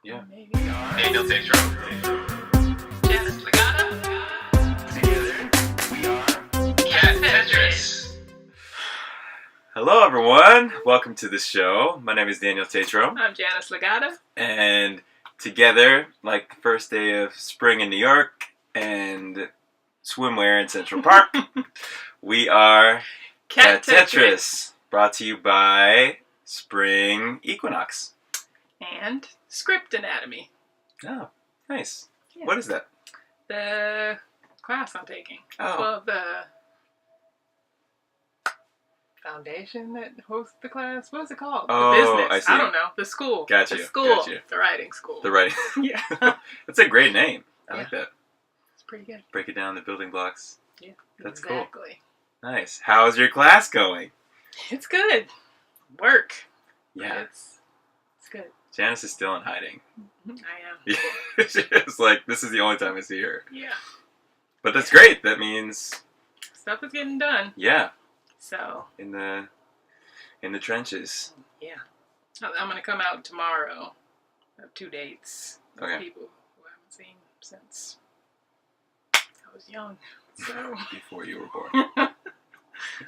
Yeah. Maybe. Daniel Tetris. Janice Legato. Together, we are Cat Tetris. Hello, everyone. Welcome to the show. My name is Daniel Tetris. I'm Janice Legato. And together, like the first day of spring in New York and swimwear in Central Park, we are Cat Tetris. Brought to you by Spring Equinox. And Script Anatomy. Oh, nice. Yeah. What is that? The class I'm taking. Oh. Well, the foundation that hosts the class. What is it called? Oh, the business. I see. I don't know. The school. Gotcha, The school. gotcha. The writing school. The writing. Yeah. That's a great name. I Yeah. like that. It's pretty good. Break it down, the building blocks. Yeah. That's cool. Exactly. Nice. How's your class going? It's good. Work. Yeah. It's good. Janice is still in hiding. I am. Yeah. It's like, this is the only time I see her. Yeah. But that's great. That means, Stuff is getting done. yeah, So, in the trenches. yeah. I'm going to come out tomorrow. I have 2 dates with Okay. people who I haven't seen since I was young. So, Before you were born.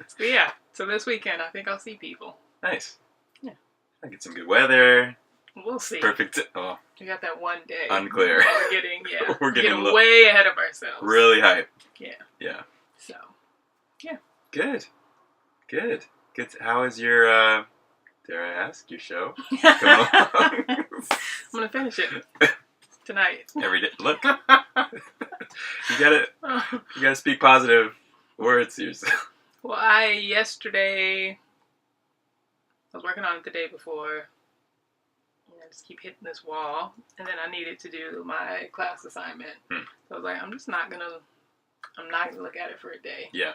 so yeah. So this weekend, I think I'll see people. Nice. Yeah. I get some good weather. We'll see. Perfect. Oh, We got that one day. Unclear. We're getting, We're getting way ahead of ourselves. really hype. Yeah. Yeah. So, Good. Good. Good. How is your, dare I ask, your show? Going along? I'm going to finish it tonight. Every day. Look. You gotta speak positive words to yourself. Well, yesterday, I was working on it the day before, and I just keep hitting this wall, and then I needed to do my class assignment. So I was like, I'm not gonna look at it for a day. Yeah.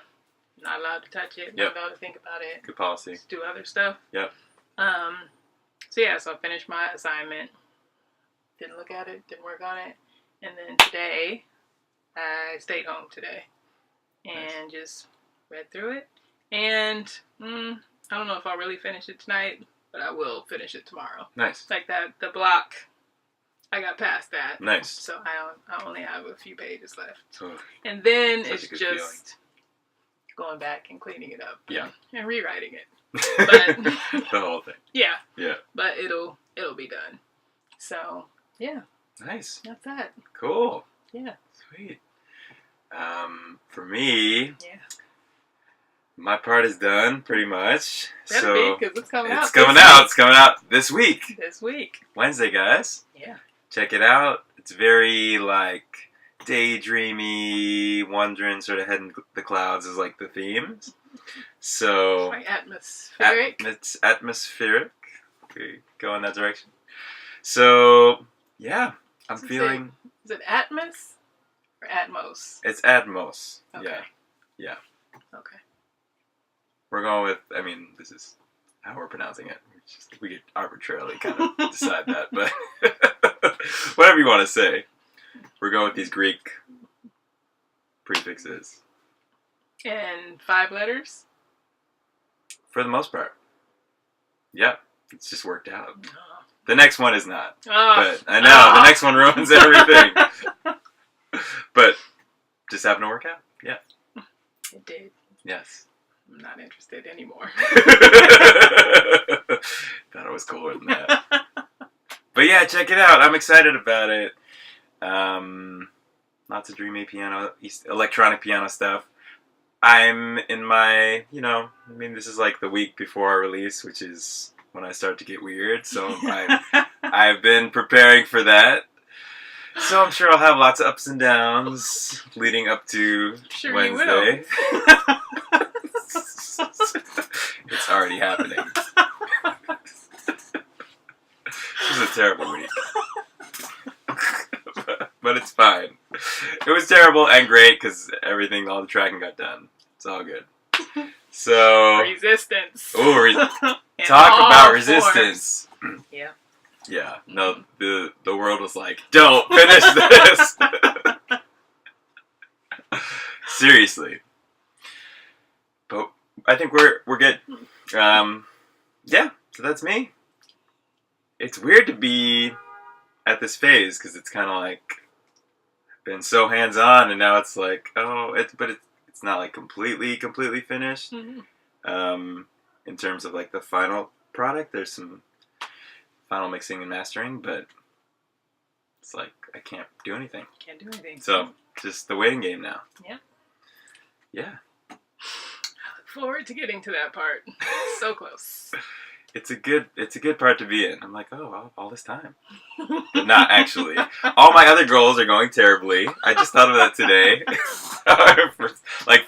Not allowed to touch it, Yep. not allowed to think about it. Good policy. Just do other stuff. Yep. So yeah, so I finished my assignment, didn't look at it, didn't work on it, and then today, I stayed home today, and just read through it, and I don't know if I'll really finish it tonight, but I will finish it tomorrow. Nice. Like that, the block, I got past that. Nice. So I only have a few pages left. Oh, And then Such a it's good just going back and cleaning it up. Yeah. And rewriting it. the whole thing. Yeah. Yeah. But it'll be done. So, yeah, Nice. that's that. Cool. Yeah. Sweet. For me, Yeah. my part is done pretty much. Better So be, because it's coming out. it's coming out. It's coming out this week. This week. Wednesday, guys. Yeah. Check it out. It's very like daydreamy, wondering, sort of head in the clouds is like the theme. So Like atmospheric. it's atmospheric. We go in that direction. So yeah, I'm Does it feeling Is it Atmos or Atmos? it's Atmos. Okay. Yeah. Okay. We're going with, I mean, this is how we're pronouncing it. We could arbitrarily kind of decide that, but whatever you want to say. We're going with these Greek prefixes. And 5 letters? For the most part. Yeah, it's just worked out. Oh. The next one is not. Oh. But I know, the next one ruins everything. But just happened to work out. Yeah. It did. Yes. I'm not interested anymore. Thought it was cooler than that. But yeah, check it out. I'm excited about it. Lots of dreamy piano, electronic piano stuff. I'm in my, this is like the week before our release, which is when I start to get weird. So I've been preparing for that. So I'm sure I'll have lots of ups and downs leading up to Sure Wednesday. It's already happening. This is a terrible week. But it's fine. It was terrible and great because all the tracking got done. It's all good. So, Resistance. oh, In talk all about forms. resistance. Yeah. Yeah, no, the world was like, don't finish this. Seriously. But I think we're good. Yeah, so that's me. It's weird to be at this phase because it's kind of like been so hands on, and now it's like, but it's not like completely finished. Mm-hmm. In terms of like the final product, there's some final mixing and mastering, but it's like I can't do anything. Can't do anything. So just the waiting game now. Yeah. Yeah. I look forward to getting to that part. So close. It's a good part to be in. I'm like, all this time. But not actually. All my other goals are going terribly. I just thought of that today.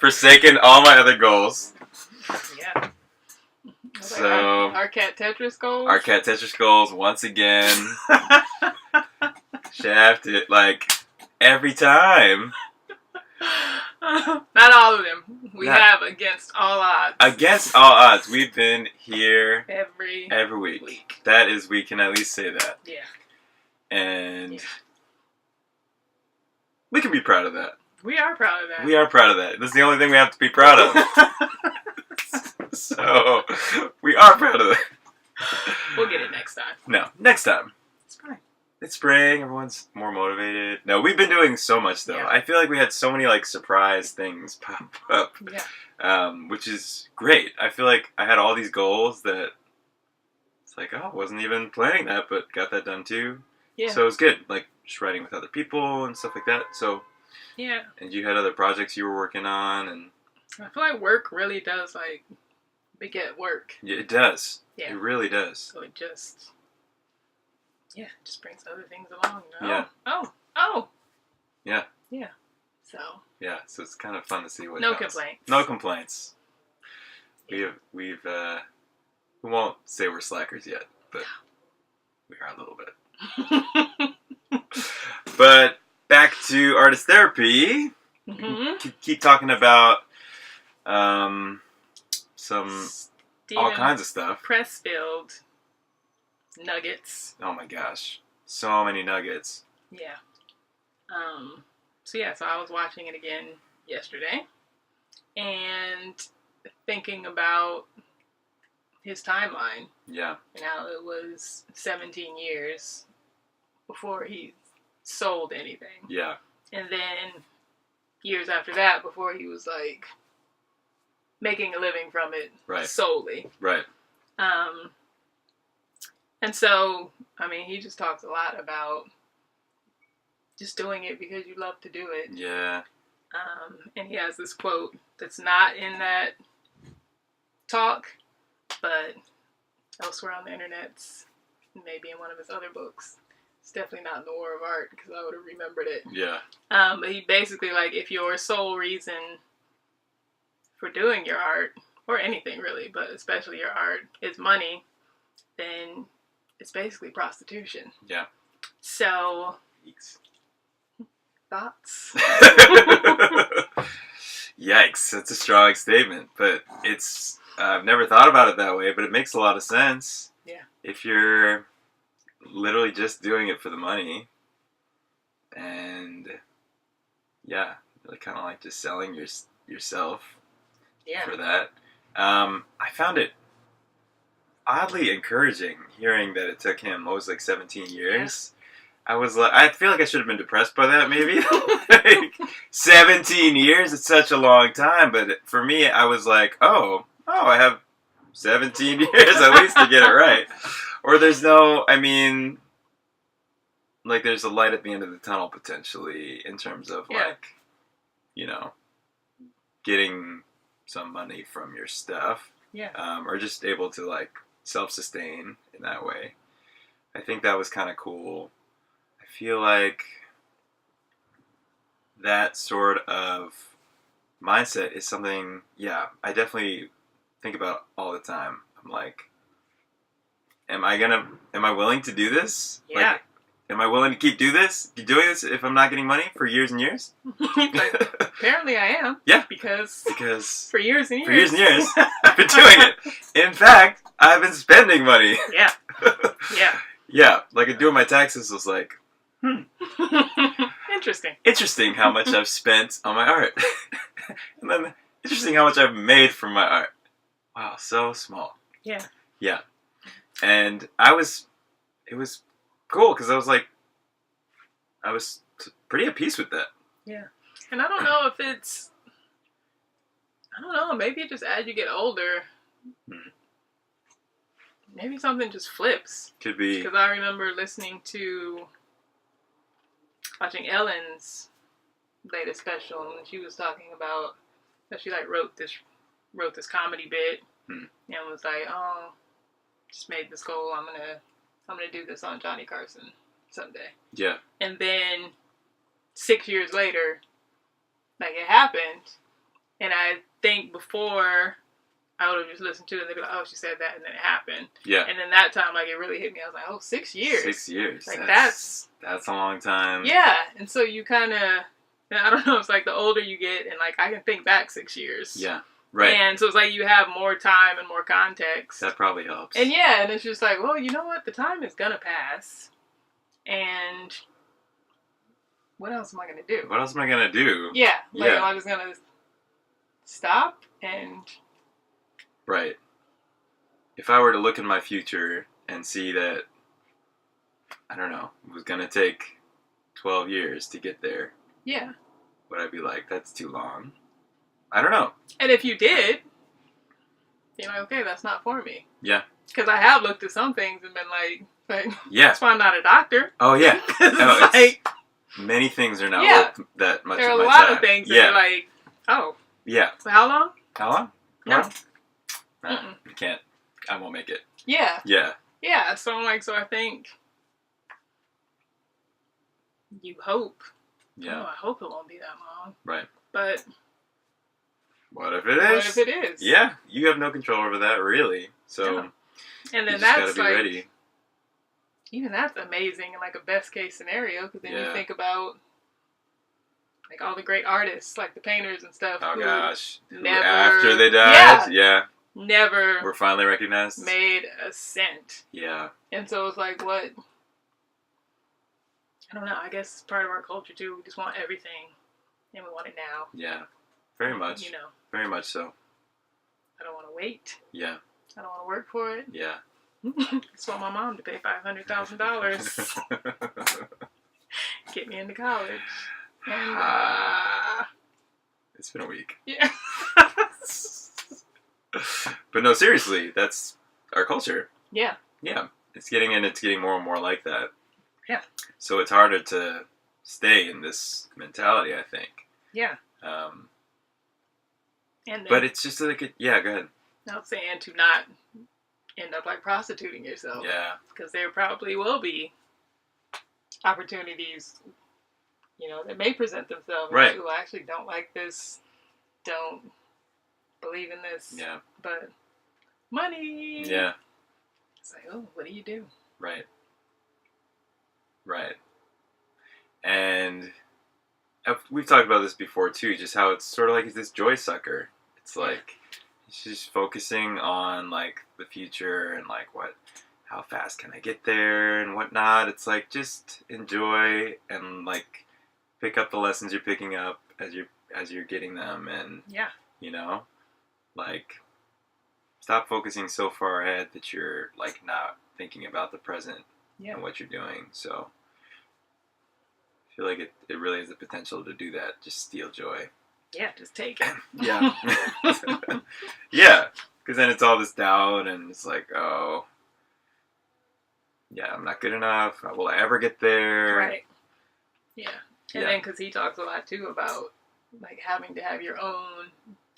Forsaken all my other goals. Yeah. So our Cat Tetris goals? Our Cat Tetris goals, once again. Shaft it, every time. Not all of them. We have against all odds. Against all odds. We've been here every week. That is, we can at least say that. Yeah. And we can be proud of that. We are proud of that. We are proud of that. This is the only thing we have to be proud of. So, we are proud of that. We'll get it next time. No, next time. It's fine. It's spring. Everyone's more motivated. No, we've been doing so much, though. Yeah. I feel like we had so many, surprise things pop up. Yeah. Which is great. I feel like I had all these goals that it's like, I wasn't even planning that, but got that done, too. Yeah. So it was good. Just writing with other people and stuff like that. So... Yeah. And you had other projects you were working on, and... I feel like work really does, beget work. Yeah, it does. Yeah. It really does. So it just... Yeah, it just brings other things along. Yeah. Oh! Yeah. Yeah. So... Yeah, so it's kind of fun to see what No comes. complaints. No complaints. Yeah. We won't say we're slackers yet, but we are a little bit. But... Back to artist therapy. Mm-hmm. Keep talking about all kinds of stuff. Pressfield nuggets. Oh my gosh, so many nuggets. Yeah. So I was watching it again yesterday and thinking about his timeline. Yeah. And how it was 17 years before he sold anything. Yeah. And then years after that before he was making a living from it solely. Right. And so, he just talks a lot about just doing it because you love to do it. Yeah. And he has this quote that's not in that talk, but elsewhere on the internet, maybe in one of his other books. It's definitely not in the War of Art because I would have remembered it. Yeah. But he basically, if your sole reason for doing your art, or anything really, but especially your art, is money, then it's basically prostitution. Yeah. So, Yikes. Thoughts? Yikes, that's a strong statement, but I've never thought about it that way, but it makes a lot of sense. Yeah. If you're literally just doing it for the money, and yeah, kind of just selling yourself for that. I found it oddly encouraging hearing that it took him 17 years. Yeah. I feel like I should have been depressed by that maybe. 17 years, it's such a long time, but for me I was like, I have 17 years at least to get it right. Or there's there's a light at the end of the tunnel potentially in terms of getting some money from your stuff. Yeah. Or just able to self-sustain in that way. I think that was kind of cool. I feel like that sort of mindset is something, I definitely think about all the time. I'm like, am I willing to do this? Yeah. Am I willing to keep doing this if I'm not getting money for years and years? Apparently I am. Yeah. Because for years and years. For years and years, I've been doing it. In fact, I've been spending money. Yeah. Yeah. Yeah. Doing my taxes was Interesting. Interesting how much I've spent on my art. And then interesting how much I've made from my art. Wow, so small. Yeah. Yeah. And it was cool because I was like, I was pretty at peace with that. Yeah. And I don't know if it's, I don't know, maybe just as you get older, maybe something just flips. Could be. Because I remember watching Ellen's latest special, and she was talking about that she like wrote this comedy bit, and was like, oh, just made this goal. I'm gonna do this on Johnny Carson someday. Yeah. And then 6 years later, like it happened, and I think before I would have just listened to it and they'd be like, oh, she said that, and then it happened. Yeah. And then that time, like, it really hit me. I was like, oh, 6 years. 6 years. Like, that's a long time. Yeah. And so you kind of, I don't know, it's like the older you get, and, like, I can think back 6 years. Yeah. Right. And so it's like you have more time and more context. That probably helps. And yeah, and it's just like, well, you know what? The time is going to pass. And what else am I going to do? What else am I going to do? Yeah. Like, am I just going to stop and... Right. If I were to look in my future and see that, I don't know, it was going to take 12 years to get there. Yeah. Would I be like, that's too long? I don't know. And if you did, you're like, okay, that's not for me. Yeah. Because I have looked at some things and been like yeah. That's why I'm not a doctor. Oh, yeah. It's like, many things are not worth that much there of are my a lot time. of things that are like, oh. Yeah. So how long? How long? No. You can't. I won't make it. Yeah. Yeah. Yeah. So I'm like, so I think you hope. Yeah. Oh, I hope it won't be that long. Right. But what if it is? What if it is? Yeah. You have no control over that, really. So yeah. And then you just that's gotta be like, ready. Even that's amazing and like a best case scenario, because then you think about like all the great artists, like the painters and stuff. Oh gosh. Never, after they died, never were finally recognized. Made a cent. Yeah. And so it's like, what? I don't know. I guess it's part of our culture too. We just want everything, and we want it now. Yeah. Very much. You know. Very much so. I don't want to wait. Yeah. I don't want to work for it. Yeah. I just want my mom to pay $500,000. Get me into college. And, it's been a week. Yeah. But no, seriously, that's our culture. Yeah. Yeah. It's getting more and more like that. Yeah. So it's harder to stay in this mentality, I think. Yeah. But it's just like, go ahead. I'm saying to not end up like prostituting yourself. Yeah. Because there probably will be opportunities, that may present themselves. Right. Who actually don't like this, don't believe in this. Yeah. But money. Yeah. It's like, oh, what do you do? Right. Right. And we've talked about this before too, just how it's sort of like this joy sucker. It's like, it's just focusing on like the future and like how fast can I get there and whatnot. It's like, just enjoy and like pick up the lessons you're picking up as you're getting them, and like stop focusing so far ahead that you're like not thinking about the present and what you're doing. So I feel like it really has the potential to do that. Just steal joy. Yeah, just take it. Yeah. Yeah, because then it's all this doubt and it's like, oh, yeah, I'm not good enough. Will I ever get there? Right. Yeah. And then because he talks a lot too about like having to have your own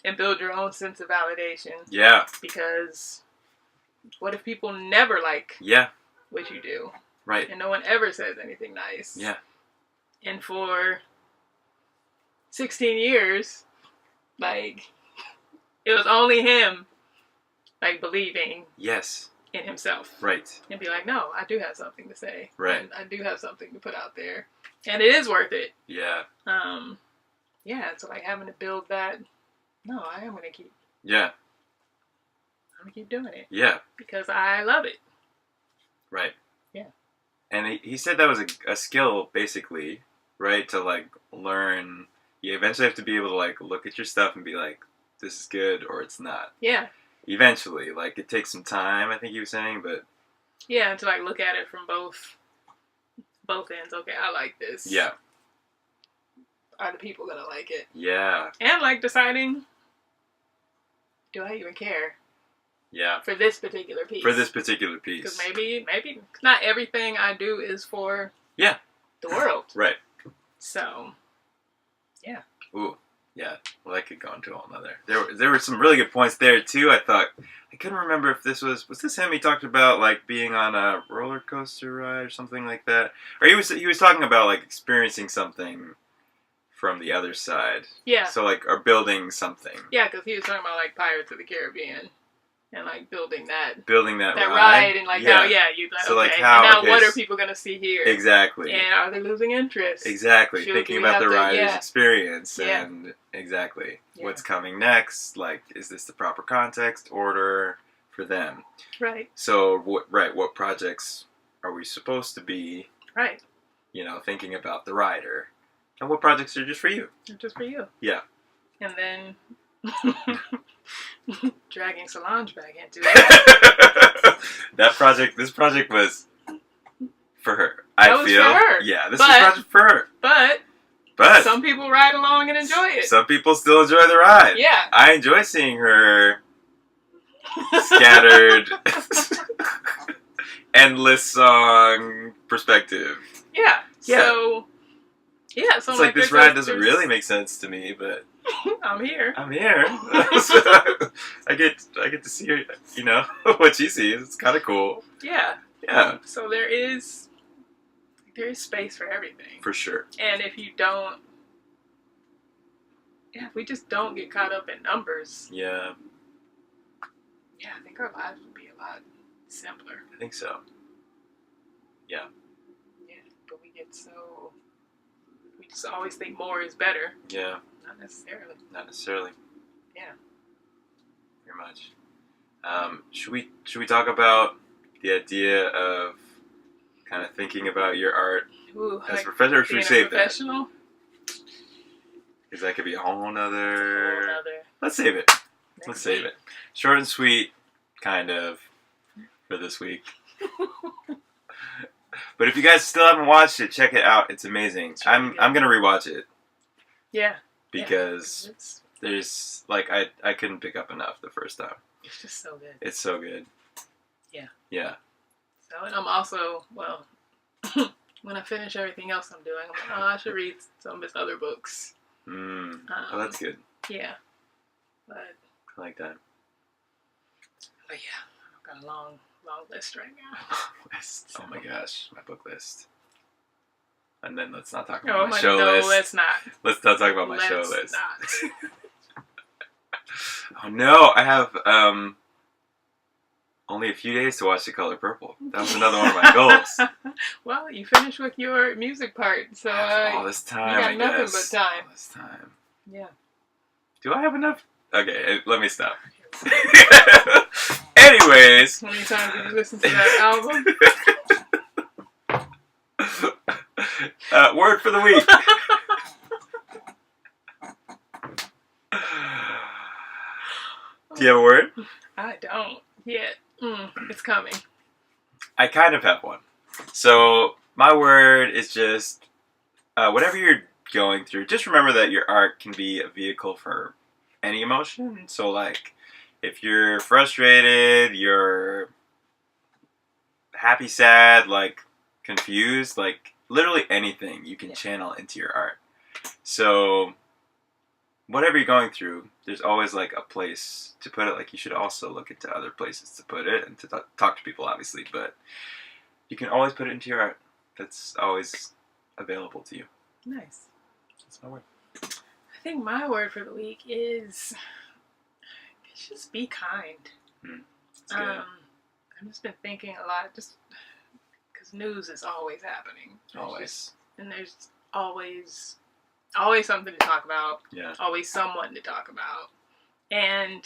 and build your own sense of validation. Yeah. Because what if people never like what you do? Right. And no one ever says anything nice. Yeah. And for 16 years, like, it was only him, like, believing in himself. Right. And be like, no, I do have something to say. Right. And I do have something to put out there. And it is worth it. Yeah. Yeah, so, like, having to build that, no, I am going to keep. Yeah. I'm going to keep doing it. Yeah. Because I love it. Right. Yeah. And he said that was a skill, basically, right? To, like, learn. You eventually have to be able to, like, look at your stuff and be like, this is good or it's not. Yeah. Eventually. Like, it takes some time, I think he was saying, but... Yeah, to, like, look at it from both both ends. Okay, I like this. Yeah. Are the people gonna like it? Yeah. And like deciding, do I even care? Yeah. For this particular piece. For this particular piece. Because maybe not everything I do is for the world. Right. So, yeah. Ooh. Yeah. Well, that could go into all another. There were some really good points there too. I thought I couldn't remember if this was this him. He talked about like being on a roller coaster ride or something like that, or he was talking about like experiencing something from the other side. Yeah. So like, or building something. Yeah, because he was talking about like Pirates of the Caribbean and like building that ride and like how you like so okay, like how, and now okay, what are people gonna see here? Exactly. And are they losing interest? Exactly. Thinking about the rider's experience Yeah. and exactly what's coming next. Like, is this the proper context order for them? Right. So what projects are we supposed to be? Right. You know, thinking about the rider, and what projects are just for you? Just for you. Yeah. And then dragging Solange back into it. This project was for her. That was for her. Yeah, this is a project for her. But some people ride along and enjoy it. Some people still enjoy the ride. Yeah. I enjoy seeing her scattered, endless song perspective. Yeah. So it's like this ride doesn't really make sense to me, but I'm here. So I get to see her, you know, what she sees. It's kind of cool. Yeah. Yeah. So there is space for everything. For sure. And if you don't, if we just don't get caught up in numbers. Yeah. Yeah, I think our lives would be a lot simpler. I think so. Yeah. Yeah, but we just always think more is better. Yeah. Not necessarily. Yeah. Very much. Should we talk about the idea of kind of thinking about your art as a professional, or should we save that? Because that could be a whole nother... Let's save it. Let's save it. Short and sweet, kind of, for this week. But if you guys still haven't watched it, check it out. It's amazing. I'm gonna rewatch it. Yeah. Because there's like I couldn't pick up enough the first time. It's just so good. It's so good. Yeah. Yeah. So, and I'm also, well, when I finish everything else I'm doing, I'm like, oh, I should read some of his other books. Oh, that's good. Yeah. But I like that. But yeah, I've got a long list right now. List. Oh my gosh, my book list. And then let's not talk No, about my show list. No, let's not. Let's not talk about my show list. Not. Oh no, I have only a few days to watch The Color Purple. That was another one of my goals. Well, you finished with your music part, so all this time, you got nothing but time. All this time. Yeah. Do I have enough? Okay, let me stop. Anyways. How many times did you listen to that album? Word for the week. Do you have a word? I don't yet. It's coming. I kind of have one. So my word is just whatever you're going through, just remember that your art can be a vehicle for any emotion. So like if you're frustrated, you're happy, sad, like confused, like literally anything you can channel into your art. So whatever you're going through, there's always like a place to put it. Like you should also look into other places to put it and to talk to people, obviously, but you can always put it into your art. That's always available to you. Nice. That's my word. I think my word for the week is just be kind. That's good. I've just been thinking a lot, just because news is always happening. Always. And there's always something to talk about. Yeah. Always someone to talk about. And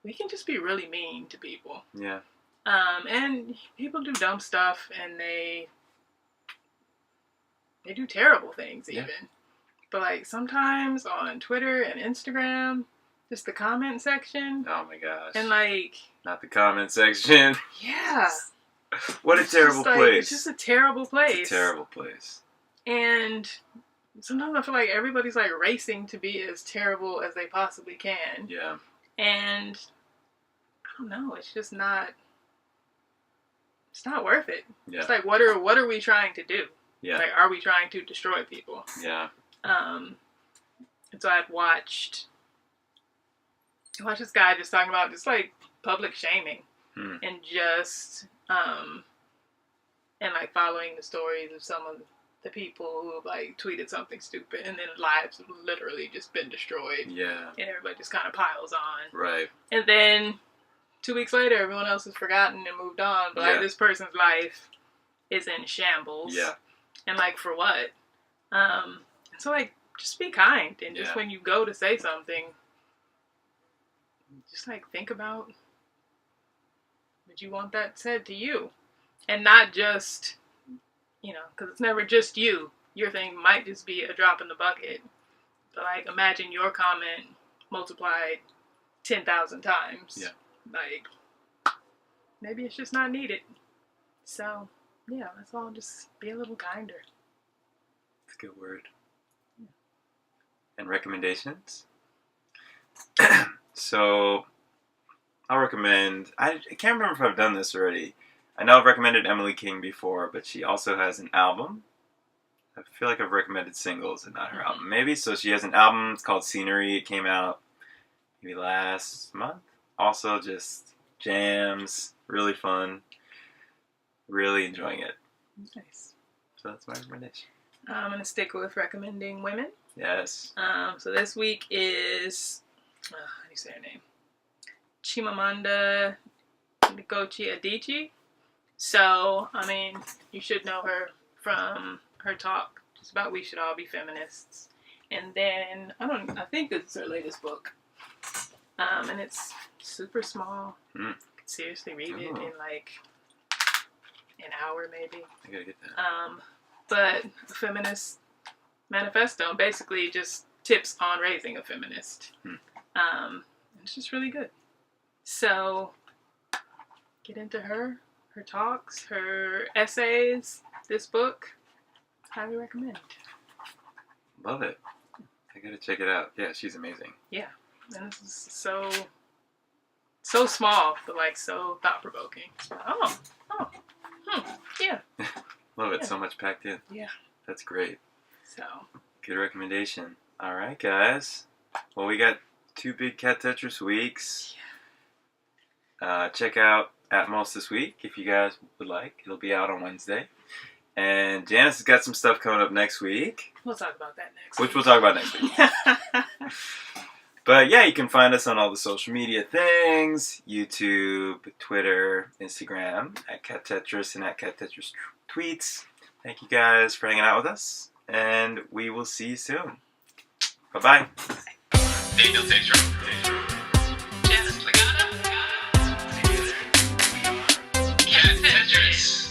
we can just be really mean to people. Yeah. And people do dumb stuff, and they do terrible things even. Yeah. But like sometimes on Twitter and Instagram, just the comment section. Oh my gosh. And like... Not the comment section. Yeah. What a terrible place. It's just a terrible place. It's a terrible place. And sometimes I feel like everybody's like racing to be as terrible as they possibly can. Yeah. And I don't know, it's just not. It's not worth it. Yeah. It's like, what are we trying to do? Yeah. Like, are we trying to destroy people? Yeah. And so I've watched this guy just talking about just like public shaming and just and like following the stories of some of the people who have like tweeted something stupid and then lives have literally just been destroyed. Yeah. And everybody just kind of piles on. Right. And then 2 weeks later, everyone else has forgotten and moved on. But like this person's life is in shambles. Yeah. And like for what? And so like just be kind. And just when you go to say something, just like think about would you want that said to you? And not just, because it's never just you. Your thing might just be a drop in the bucket. But like imagine your comment multiplied 10,000 times. Yeah. Like, maybe it's just not needed. So, yeah, let's all just be a little kinder. That's a good word. Yeah. And recommendations? So, I'll recommend, I can't remember if I've done this already. I know I've recommended Emily King before, but she also has an album. I feel like I've recommended singles and not her album. Maybe. So she has an album. It's called Scenery. It came out maybe last month. Also just jams. Really fun. Really enjoying it. Nice. So that's my recommendation. I'm going to stick with recommending women. Yes. So this week is, how do you say her name? CHIMAMANDA NGOZI ADICHE. So, I mean, you should know her from her talk just about we should all be feminists. And then, I think this is her latest book. And it's super small. You could seriously read it in like an hour maybe. I gotta get that. But a feminist manifesto, basically just tips on raising a feminist. It's just really good. So, get into her talks, her essays, this book. Highly recommend. Love it. I gotta check it out. Yeah, she's amazing. Yeah. And this is so small, but like so thought-provoking. Yeah. Love it. So much packed in. Yeah. That's great. So. Good recommendation. All right, guys. Well, we got 2 big Cat Tetris weeks. Check out At Most this week if you guys would like. It'll be out on Wednesday. And Janice has got some stuff coming up next week. We'll talk about that next week. Which we'll talk about next week. But yeah, you can find us on all the social media things. YouTube, Twitter, Instagram, at Cat Tetris and at Cat Tetris Tweets. Thank you guys for hanging out with us. And we will see you soon. Bye-bye. Cat Tetris.